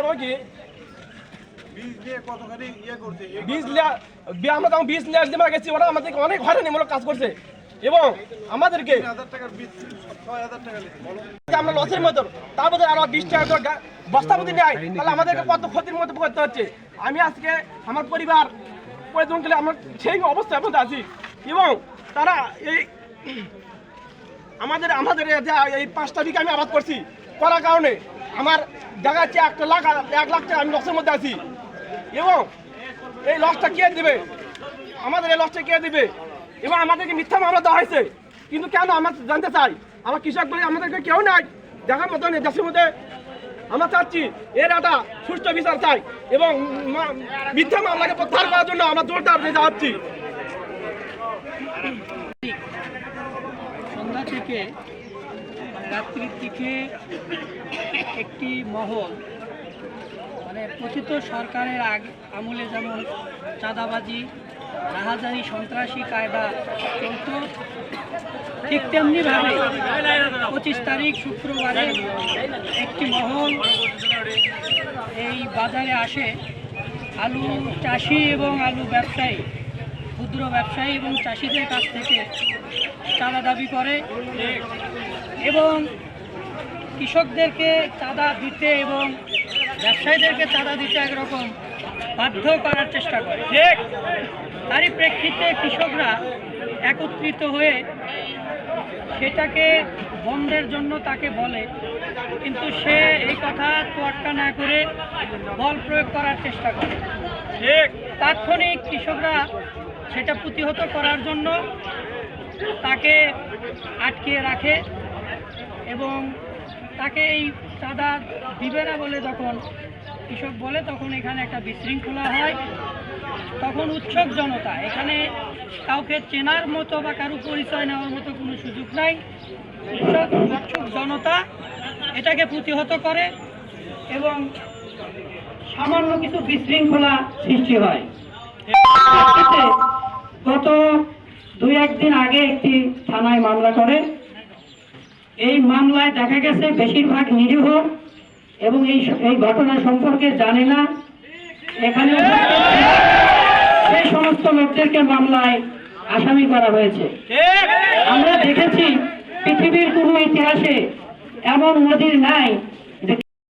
এবং কি আমরা তখন বীজ নিয়ে আসতে গেছি, ওরা আমাদেরকে অনেক হয়রানিমূলক কাজ করছে এবং আমাদেরকে আমরা লসের মতো তার মধ্যে আরো 20 টাকা করে বস্তা প্রতি নেয়, তাহলে আমাদেরকে কত ক্ষতির মধ্যে করতে হচ্ছে। আমি আজকে আমার পরিবার পরিজন গেলে আমরা সেই অবস্থার মধ্যে আছি এবং তারা এই আমাদের এই 5টা বিঘা আমি আবাদ করছি, করার কারণে আমার দেখা যাচ্ছে 1 লাখ টাকা আমি লসের মধ্যে আছি এবং এই লসটা কে দিবে? আমাদের এই লসটা কে দিবে? এবং আমাদেরকে মিথ্যা মামলা দেওয়া হয়েছে, কিন্তু কেন আমরা জানতে চাই। আমার কৃষক বলে আমাদেরকে কেউ নাই দেখার মতন দেশের মধ্যে। আমরা চাচ্ছি এর একটা সুষ্ঠু বিচার চাই এবং মিথ্যা মামলাকে প্রত্যাহার করার জন্য আমরা জোরদার দিয়ে যাচ্ছি। সন্ধ্যা থেকে রাত্রির দিকে একটি মহল প্রকৃত সরকারের আমলে যেমন চাঁদাবাজি, রাহাজানি, সন্ত্রাসী কায়দা চলত, ঠিক তেমনিভাবে 25 তারিখ শুক্রবারে একটি মহল এই বাজারে আসে। আলু চাষি এবং আলু ব্যবসায়ী, ক্ষুদ্র ব্যবসায়ী এবং চাষিদের কাছ থেকে চাঁদা দাবি করে এবং কৃষকদেরকে চাঁদা দিতে এবং ব্যবসায়ীদেরকে চাঁদা দিতে একরকম বাধ্য করার চেষ্টা করে। তারই প্রেক্ষিতে কৃষকরা একত্রিত হয়ে সেটাকে বন্ধের জন্য তাকে বলে, কিন্তু সে এই কথা তোয়াক্কা না করে বল প্রয়োগ করার চেষ্টা করে। তাৎক্ষণিক কৃষকরা সেটা প্রতিহত করার জন্য তাকে আটকিয়ে রাখে এবং তাকে এই চাঁদা দিবে না বলে যখন কৃষক বলে, তখন এখানে একটা বিশৃঙ্খলা হয়। তখন উৎসুক জনতা, এখানে কাউকে চেনার মতো বা কারো পরিচয় নেওয়ার মতো কোনো সুযোগ নাই, উৎসুক জনতা এটাকে প্রতিহত করে এবং সামান্য কিছু বিশৃঙ্খলা সৃষ্টি হয়। গত 2-1 দিন আগে একটি থানায় মামলা করে। এই মামলায় দেখা গেছে বেশিরভাগ নিরীহ এবং এই ঘটনা সম্পর্কে জানে না। এখানে সেই সমস্ত লোকদেরকে মামলায় আসামি করা হয়েছে। আমরা দেখেছি পৃথিবীর কোনো ইতিহাসে এমন নদীর নাই